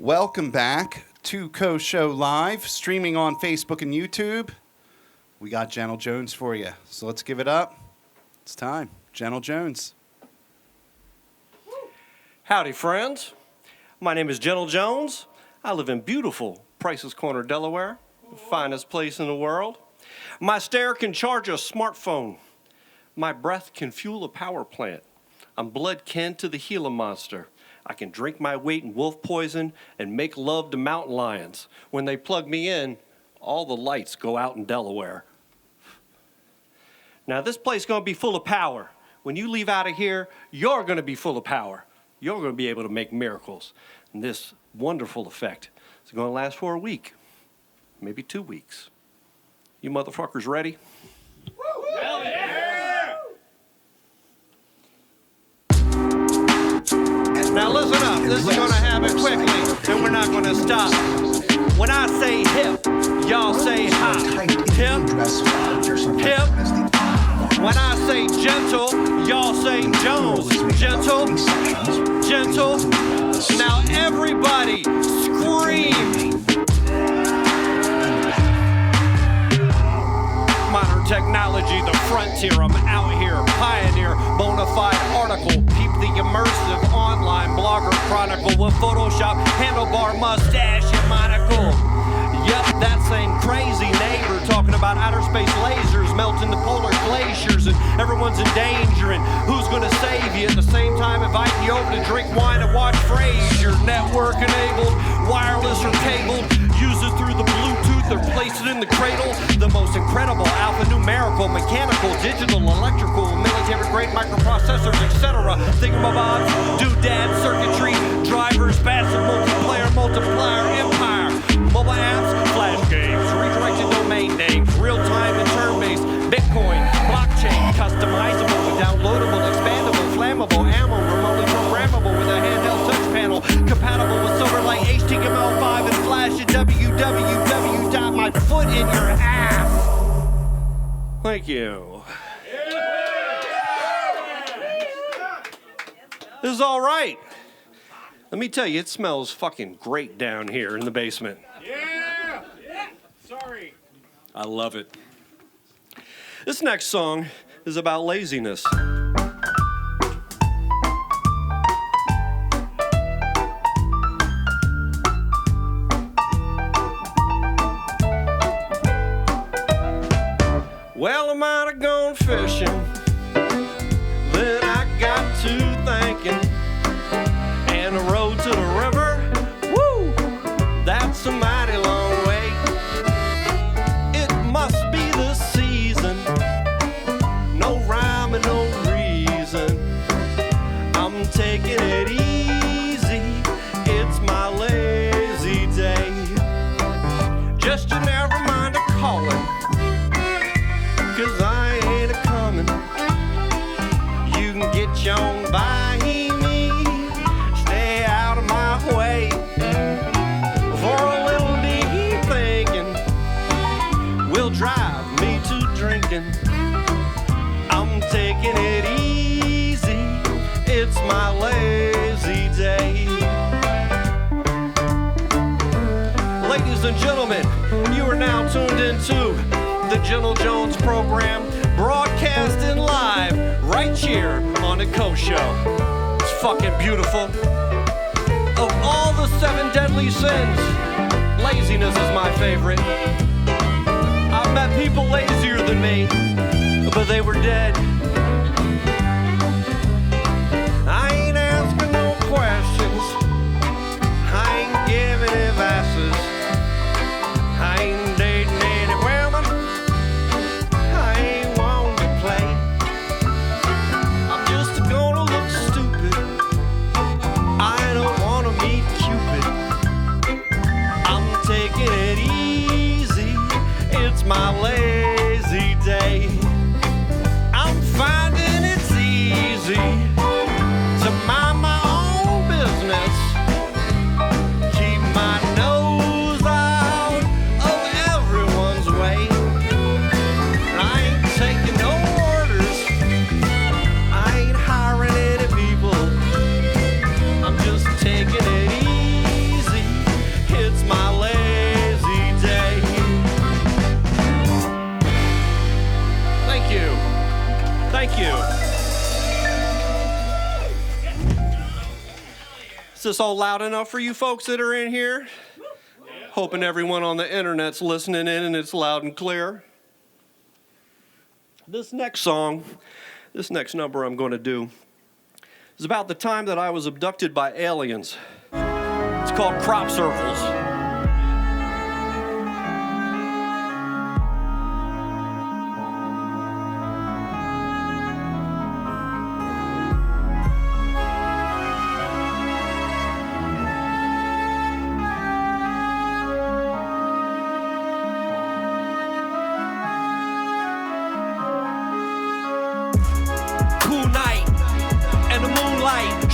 Welcome back to Koh Show Live, streaming on Facebook and YouTube. We got Yandell Jones for you, so let's give it up. It's time. Yandell Jones. Howdy, friends. My name is Yandell Jones. I live in beautiful Price's Corner, Delaware, the finest place in the world. My stare can charge a smartphone. My breath can fuel a power plant. I'm blood kin to the Gila monster. I can drink my weight in wolf poison and make love to mountain lions. When they plug me in, all the lights go out in Delaware. Now, this place is going to be full of power. When you leave out of here, you're going to be full of power. You're going to be able to make miracles. And this wonderful effect is going to last for a week, maybe 2 weeks. You motherfuckers ready? Hell yeah! Now listen up, this is gonna happen quickly, and we're not gonna stop. When I say hip, y'all say hop. Hip, hip. When I say gentle, y'all say Jones. Gentle, gentle. Now everybody scream. Modern technology, the frontier, I'm out here. Pioneer, bona fide article. Peep the immersive online blogger chronicle with Photoshop, handlebar, mustache, and monocle. Yep, that same crazy neighbor talking about outer space lasers melting the polar glaciers and everyone's in danger and who's gonna save you at the same time inviting you over to drink wine and watch Frasier. Network enabled, wireless or cabled, use it through the Bluetooth or place it in the cradle. The most incredible alphanumerical, mechanical, digital, electrical, military grade microprocessors, etc. Thingamabobs, doodad, circuitry, drivers, passive multiplayer, multiplier, empire, mobile apps, flash games, redirected domain names, real-time and turn-based, Bitcoin, blockchain, customizable, downloadable, expandable, flammable, ammo, remotely programmable with a handheld touch panel, compatible with Silverlight, HTML5, and Flash at www.myfootinyourass. Thank you. This is all right. Let me tell you, it smells fucking great down here in the basement. Yeah! Sorry. I love it. This next song is about laziness. Well, I might have gone fishing, then I got to thinking, and the road to the river, woo, that's a mighty long way. It must be the season, no rhyme and no reason. I'm taking it easy, it's my lazy day. Just you never mind a calling, 'cause I ain't a-comin'. You can get your own by me, stay out of my way. For a little deep thinking will drive me to drinking. I'm taking it easy, it's my lazy day. Ladies and gentlemen, you are now tuned into the Yandell Jones program, broadcasting live right here on the Koh Show. It's fucking beautiful. Of all the 7 deadly sins, laziness is my favorite. I've met people lazier than me, but they were dead. I ain't asking no questions, I ain't giving advices, I ain't dating any women, I ain't wanting to play. I'm just gonna look stupid, I don't wanna meet Cupid. I'm taking it easy, it's my lazy day. I'm you. Is this all loud enough for you folks that are in here? Hoping everyone on the internet's listening in and it's loud and clear. This next number I'm going to do is about the time that I was abducted by aliens. It's called Crop Circles.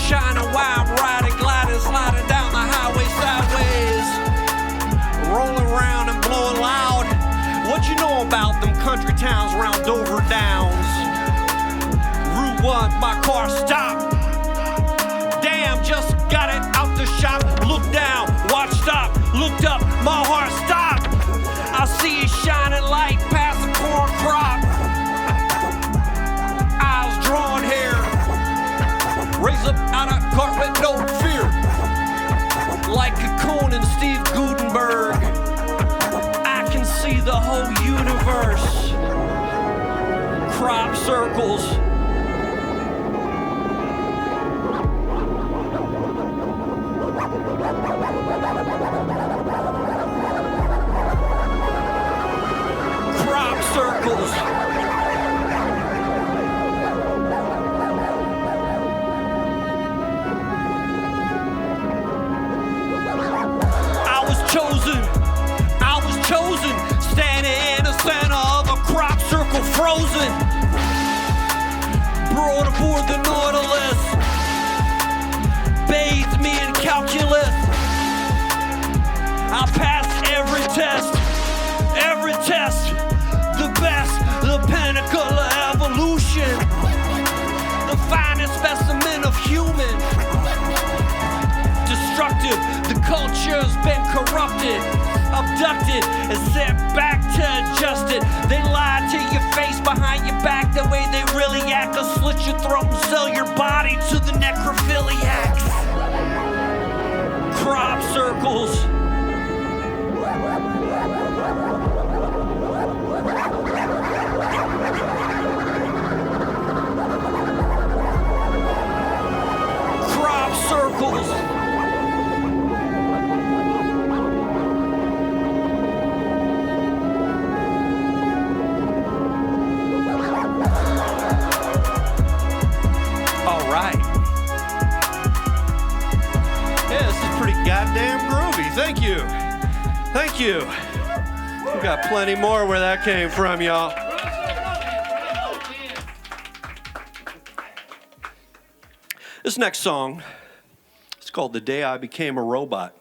Shining wild, riding, gliding, sliding down the highway sideways, rolling around and blowing loud. What you know about them country towns around Dover Downs? Route 1, my car stopped. Damn, just got it out the shop. Look down, watch, stop, looked up, my heart stopped. I see a shining light past the corn crop. Eyes drawn hair. Raise up out of carpet, no fear. Like Cocoon and Steve Gutenberg, I can see the whole universe. Crop circles. Crop circles. I was chosen, standing in the center of a crop circle, frozen. Brought aboard the Nautilus, bathed me in calculus. I passed every test, the best, the pinnacle of evolution, the finest specimen of human. Destructive, the culture's been corrupted, abducted, and sent back to adjust it. They lie to your face, behind your back, the way they really act. They'll slit your throat and sell your body to the necrophiliacs. Crop circles. Crop circles. Goddamn groovy. Thank you. Thank you. We got plenty more where that came from, y'all. This next song, it's called The Day I Became a Robot.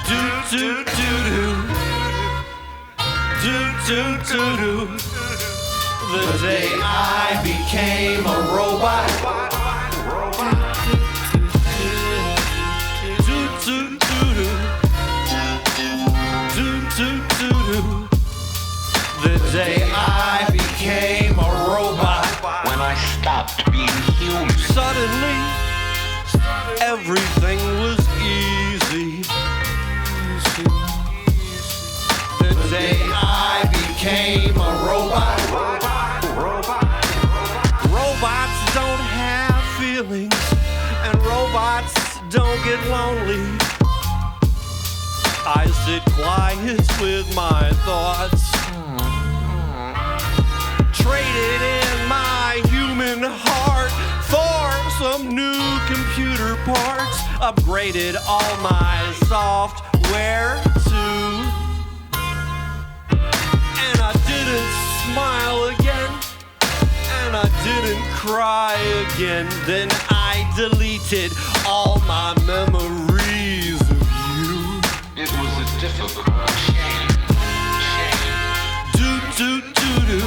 Do do do do do do do. The day I became a robot. The day I became a robot. When I stopped being human. Suddenly, everything was easy. The day I became a robot. Robots don't have feelings, and robots don't get lonely. I sit quiet with my thoughts, traded in my human heart for some new computer parts, upgraded all my software too. And I didn't smile again, and I didn't cry again. Then I deleted all my memories of you. It was a difficult change. Do do do do.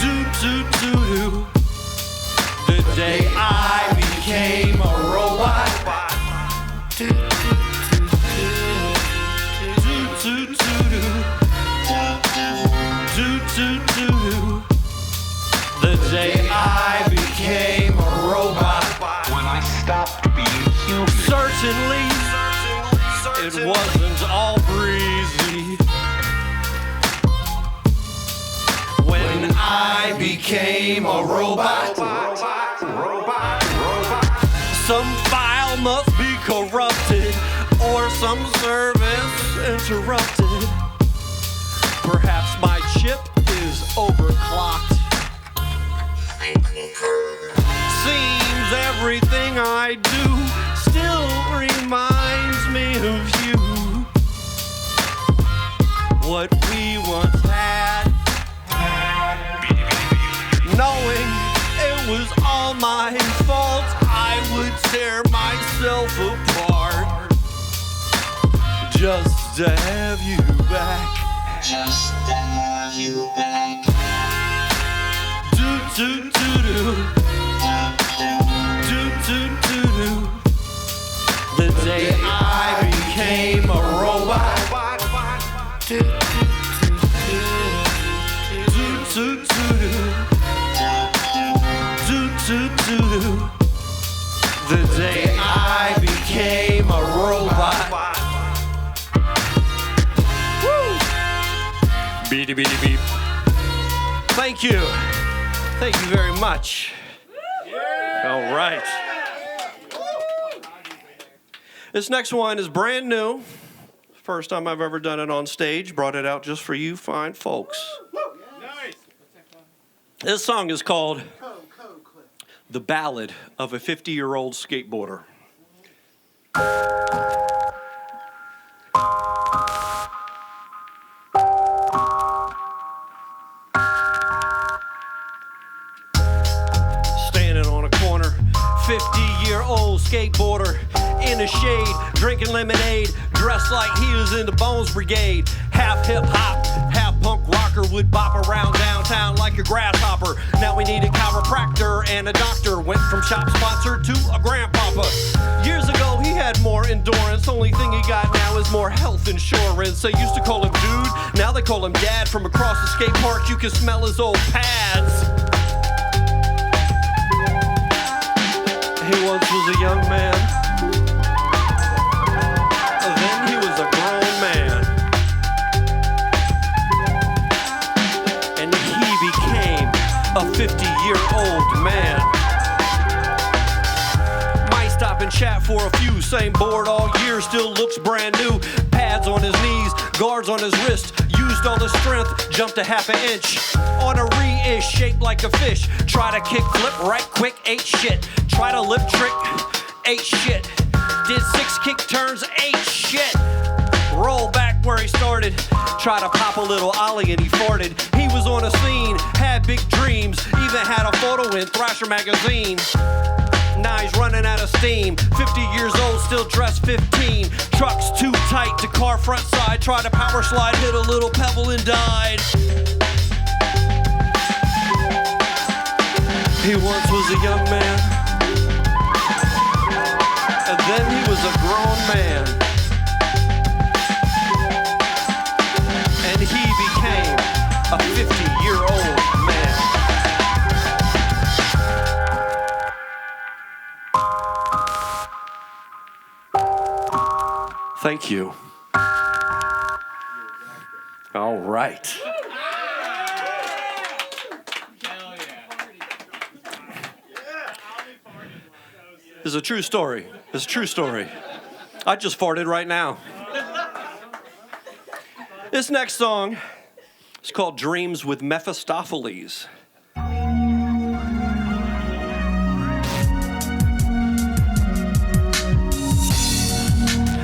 Do do do do. The day I became a robot. Do do do do. Do do do do. Do do do do. day I became a robot. When I stopped being human. Certainly, it wasn't all breezy. When I became a robot, some file must be corrupted or some service interrupted. Perhaps my chip is overclocked. Seems everything I do still reminds me of you. What we once had, knowing it was all my fault, I would tear myself apart just to have you back. Just to have you back. Do do do do. Do do do do. The day I became a robot. Do do do do. Do do do do. The day I became a robot. Beady beady beep. Thank you. Thank you very much. All right. This next one is brand new. First time I've ever done it on stage. Brought it out just for you fine folks. Nice. This song is called The Ballad of a 50-Year-Old Skateboarder. Standing on a corner, 50-year-old skateboarder in the shade, drinking lemonade, dressed like he was in the Bones Brigade. Half hip-hop, half punk rocker, would bop around downtown like a grasshopper. Now we need a chiropractor and a doctor. Went from shop sponsor to a grandpapa. Years ago he had more endurance. Only thing he got now is more health insurance. They used to call him dude, now they call him dad. From across the skate park you can smell his old pads. He once was a young man. Then he was a grown man. And he became a 50-year-old man. Might stop and chat for a few. Same board all year, still looks brand new. Pads on his knees, guards on his wrist. Used all his strength, jumped a half an inch. On a re-ish, shaped like a fish. Try to kick flip right quick, ate shit. Try to lip trick, ate shit. Did 6 kick turns, ate shit. Roll back where he started. Try to pop a little ollie and he farted. He was on a scene, had big dreams. Even had a photo in Thrasher magazine. Now he's running out of steam. 50 years old, still dressed 15. Truck's too tight to car front side. Tried to power slide, hit a little pebble and died. He once was a young man. And then he was a grown man. And he became a 50-year-old man. Thank you. All right. This is a true story. It's a true story. I just farted right now. This next song is called Dreams with Mephistopheles.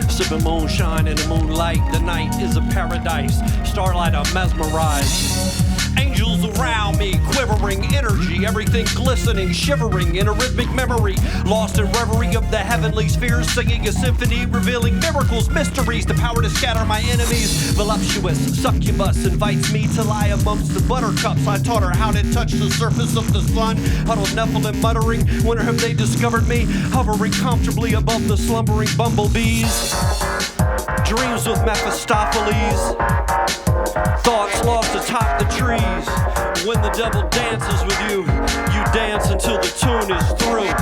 Sipping moonshine in the moonlight. The night is a paradise. Starlight, I'm mesmerized. Angels around me, quivering energy, everything glistening, shivering in a rhythmic memory, lost in reverie of the heavenly spheres, singing a symphony, revealing miracles, mysteries, the power to scatter my enemies. Voluptuous succubus invites me to lie amongst the buttercups. I taught her how to touch the surface of the sun. Huddled Nephilim muttering, wonder have they discovered me, hovering comfortably above the slumbering bumblebees. Dreams with Mephistopheles. Thoughts lost atop the trees. When the devil dances with you, you dance until the tune is through.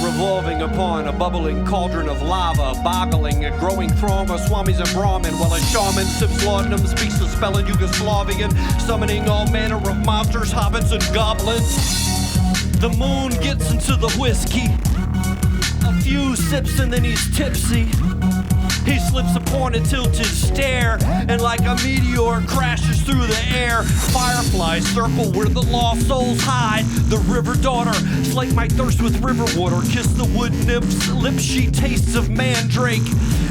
Revolving upon a bubbling cauldron of lava, boggling a growing throng of swamis and Brahmin, while a shaman sips laudanum, speaks the spell in Yugoslavian, summoning all manner of monsters, hobbits, and goblins. The moon gets into the whiskey. A few sips and then he's tipsy. He slips upon a tilted stair, and like a meteor crashes through the air. Fireflies circle where the lost souls hide. The river daughter slake my thirst with river water. Kiss the wood nymph's lips, she tastes of mandrake.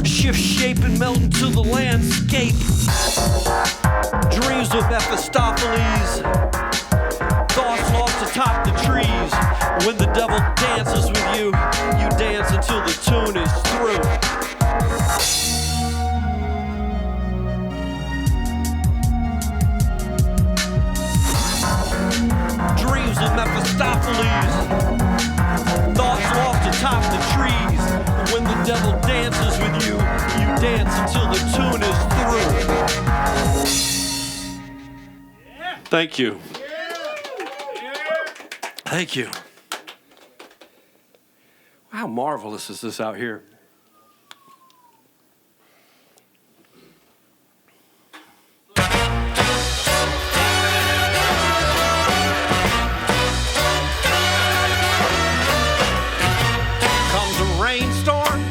Shift shape and melt into the landscape. Dreams of Mephistopheles. Thoughts lost atop the trees. When the devil dances with you, you dance until the tune is through. Dreams of Mephistopheles. Thoughts lost atop the trees. When the devil dances with you, you dance until the tune is through. Thank you. Thank you. How marvelous is this out here?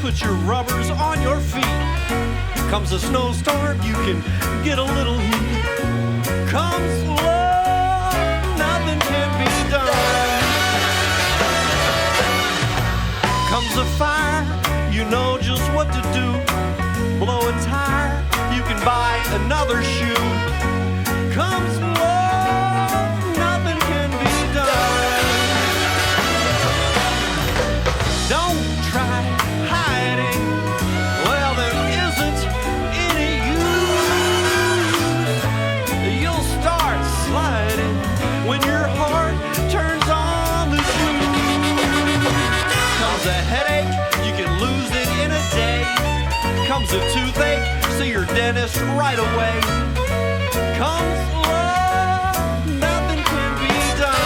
Put your rubbers on your feet. Comes a snowstorm, you can get a little heat. Comes love, nothing can be done. Comes a fire, you know just what to do. Blow a tire, you can buy another shoe. Comes love, nothing can be done. Don't try hiding, well, there isn't any use. You'll start sliding when your heart turns on the juice. Comes a headache, you can lose it in a day. Comes a toothache, see your dentist right away. Comes love, nothing can be done.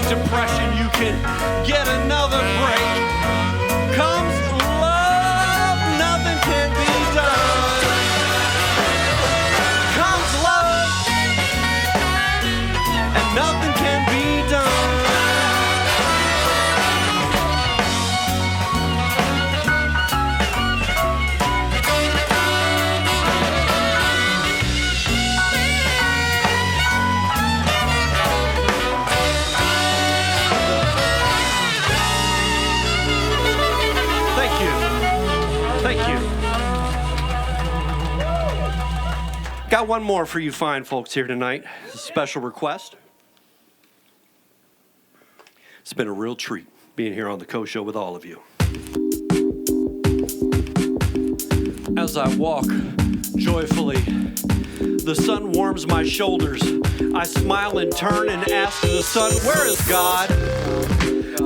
Depression, you can get another break. Comes love, nothing can be done. Comes love, and nothing can be done. Got one more for you fine folks here tonight. A special request. It's been a real treat being here on the Koh Show with all of you. As I walk joyfully, the sun warms my shoulders. I smile and turn and ask the sun, where is God?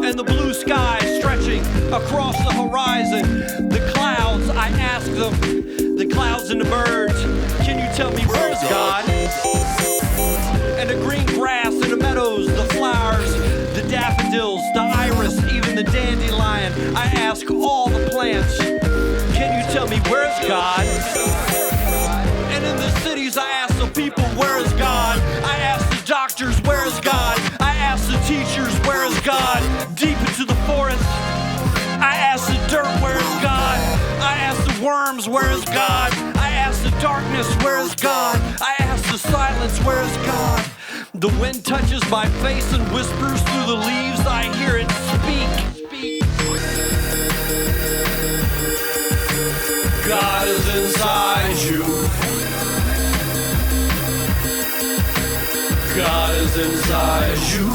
And the blue sky stretching across the horizon. The clouds, I ask them, the clouds and the birds, can you tell me where's God? And the green grass and the meadows, the flowers, the daffodils, the iris, even the dandelion. I ask all the plants, can you tell me where's God? And in the cities I ask the people, where is God? I ask the doctors, where is God? I ask the teachers, where is God? Deep into the forest, I ask the stars, where is God? I ask the darkness, where is God? I ask the silence, where is God? The wind touches my face and whispers through the leaves. I hear it speak. God is inside you. God is inside you.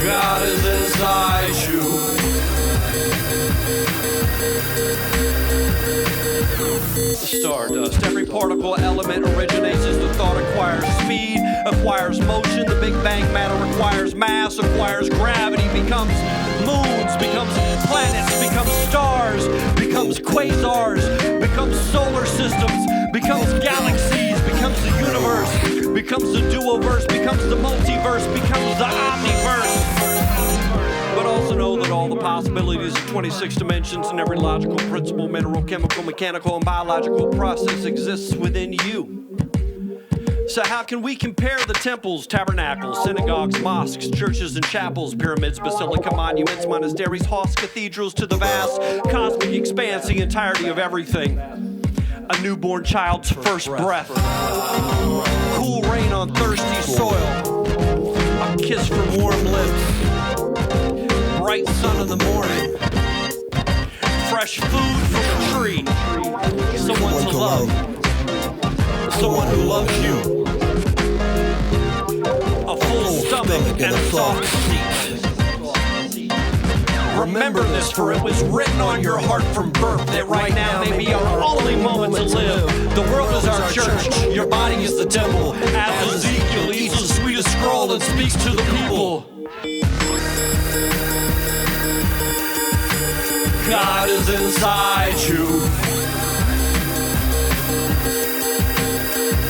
God is inside you. Stardust. Every particle element originates as the thought acquires speed, acquires motion. The Big Bang matter requires mass, acquires gravity, becomes moons, becomes planets, becomes stars, becomes quasars, becomes solar systems, becomes galaxies, becomes the universe, becomes the duoverse, becomes the multiverse, becomes the omniverse. But also know that all the possibilities of 26 dimensions and every logical principle, mineral, chemical, mechanical, and biological process exists within you. So how can we compare the temples, tabernacles, synagogues, mosques, churches, and chapels, pyramids, basilica, monuments, monasteries, halls, cathedrals to the vast cosmic expanse, the entirety of everything? A newborn child's first breath, cool rain on thirsty soil, a kiss from warm lips, bright sun in the morning, fresh food from a tree, someone to love, someone who loves you, a full stomach and a soft seat. Remember this, for it was written on your heart from birth that right now may be our only moment to live. The world is our church, your body is the temple. As Ezekiel eats the sweetest scroll and speaks to the people. God is inside you.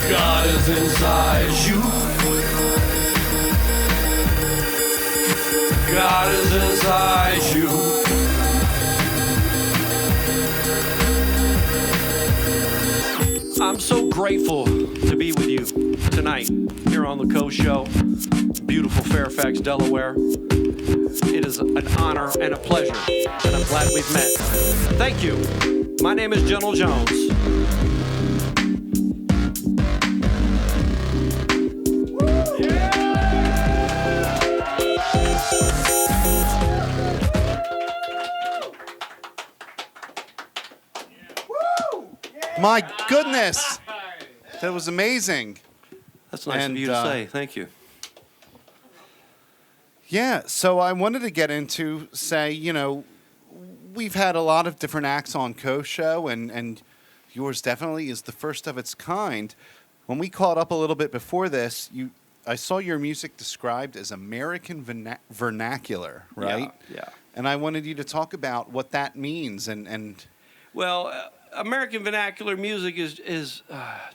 God is inside you. God is inside you. I'm so grateful to be with you tonight here on the Koh Show, beautiful Fairfax, Delaware. It is an honor and a pleasure, and I'm glad we've met. Thank you. My name is Yandell Jones. My goodness. That was amazing. That's nice of you to say. Thank you. Yeah, so I wanted to get into, we've had a lot of different acts on Koh Show, and yours definitely is the first of its kind. When we caught up a little bit before this, I saw your music described as American vernacular, right? Yeah. And I wanted you to talk about what that means Well, American vernacular music is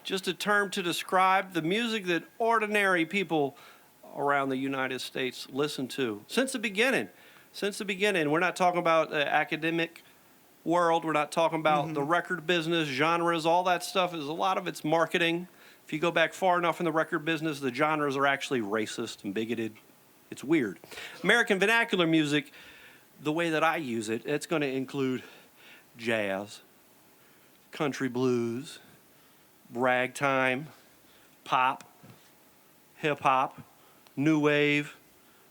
just a term to describe the music that ordinary people around the United States listen to since the beginning. We're not talking about the academic world. We're not talking about the record business, genres. All that stuff is a lot of it's marketing. If you go back far enough in the record business, the genres are actually racist and bigoted. It's weird. American vernacular music, the way that I use it, it's going to include jazz, country blues, ragtime, pop, hip-hop, new wave,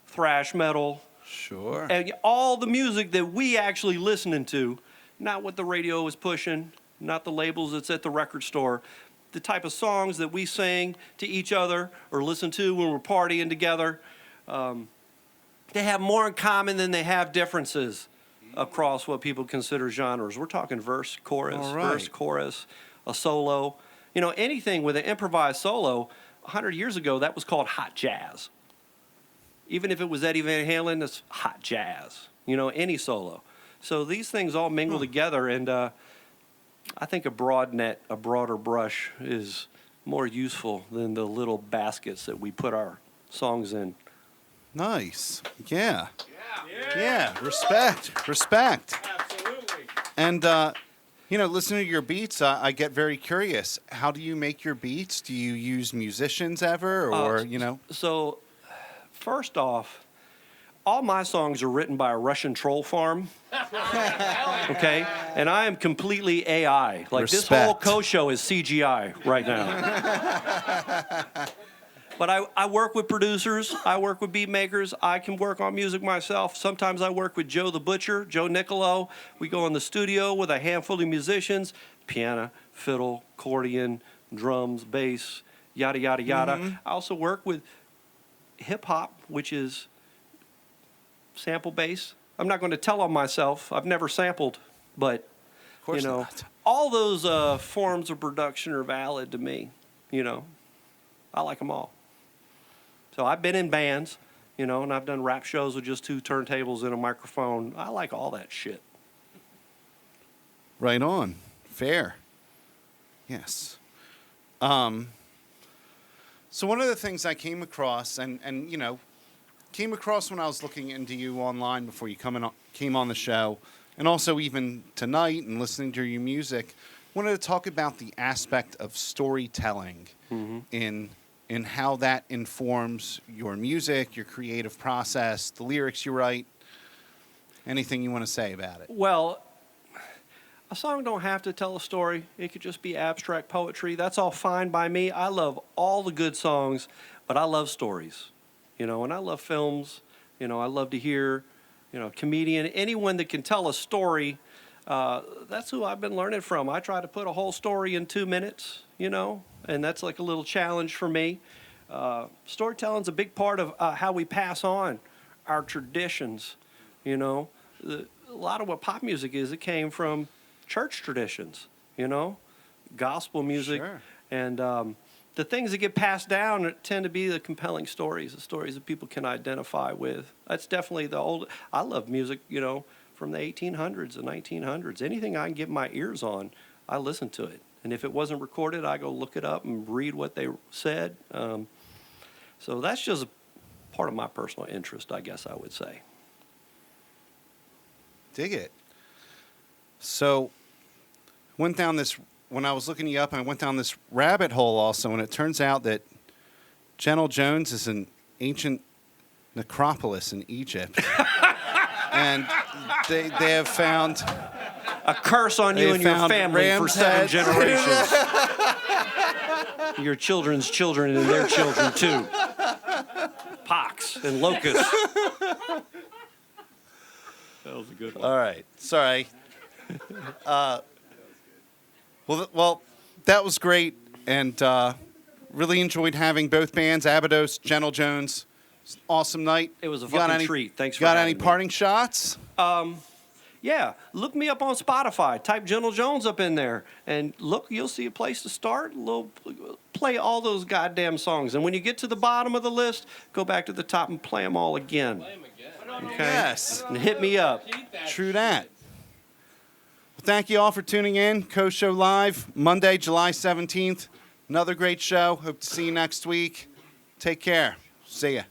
thrash metal. Sure. And all the music that we actually listening to, not what the radio is pushing, not the labels that's at the record store, the type of songs that we sing to each other or listen to when we're partying together. They have more in common than they have differences across what people consider genres. We're talking verse, chorus, a solo. Anything with an improvised solo, 100 years ago, that was called hot jazz. Even if it was Eddie Van Halen, it's hot jazz. Any solo. So these things all mingle together, and I think a broader brush is more useful than the little baskets that we put our songs in. Nice. Yeah. Respect. Absolutely. And, listening to your beats, I get very curious. How do you make your beats? Do you use musicians ever, or, So, first off, all my songs are written by a Russian troll farm. Okay? And I am completely AI. Like, this whole Respect. Koh show is CGI right now. But I work with producers. I work with beat makers. I can work on music myself. Sometimes I work with Joe the Butcher, Joe Nicolo. We go in the studio with a handful of musicians, piano, fiddle, accordion, drums, bass, yada, yada, yada. I also work with hip-hop, which is sample bass. I'm not going to tell on myself. I've never sampled, but, Of course you know, not. all those forms of production are valid to me, you know. I like them all. So I've been in bands, you know, and I've done rap shows with just 2 turntables and a microphone. I like all that shit. Right on. Fair. Yes. So one of the things I came across, and you know, came across when I was looking into you online before you came on the show, and also even tonight and listening to your music, wanted to talk about the aspect of storytelling in how that informs your music, your creative process, the lyrics you write. Anything you want to say about it? Well, a song don't have to tell a story. It could just be abstract poetry. That's all fine by me. I love all the good songs, but I love stories, you know, and I love films. You know, I love to hear, you know, comedian, anyone that can tell a story. That's who I've been learning from. I try to put a whole story in 2 minutes, you know, and that's like a little challenge for me. Storytelling's a big part of how we pass on our traditions, you know. A lot of what pop music is, it came from church traditions, you know, gospel music. Sure. And the things that get passed down tend to be the compelling stories, the stories that people can identify with. That's definitely the old. I love music, you know, from the 1800s and 1900s. Anything I can get my ears on, I listen to it. And if it wasn't recorded, I go look it up and read what they said. So that's just part of my personal interest, I guess I would say. Dig it. So, went down this, when I was looking you up, I went down this rabbit hole also, and it turns out that Yandell Jones is an ancient necropolis in Egypt. And they have found A curse on you and your found family for ram's 7 heads. generations. Your children's children and their children, too. Pox and locusts. That was a good one. All right. Sorry. Well, that was great, and really enjoyed having both bands, ABYDOS, Yandell Jones. It's an awesome night. It was a You got fucking treat. Thanks for got having any me. parting shots? Yeah, look me up on Spotify. Type Yandell Jones up in there, and look, you'll see a place to start. Play all those goddamn songs, and when you get to the bottom of the list, go back to the top and play them all again. Okay? Yes. And hit me up. True that. Well, thank you all for tuning in. Koh Show Live, Monday, July 17th. Another great show. Hope to see you next week. Take care. See ya.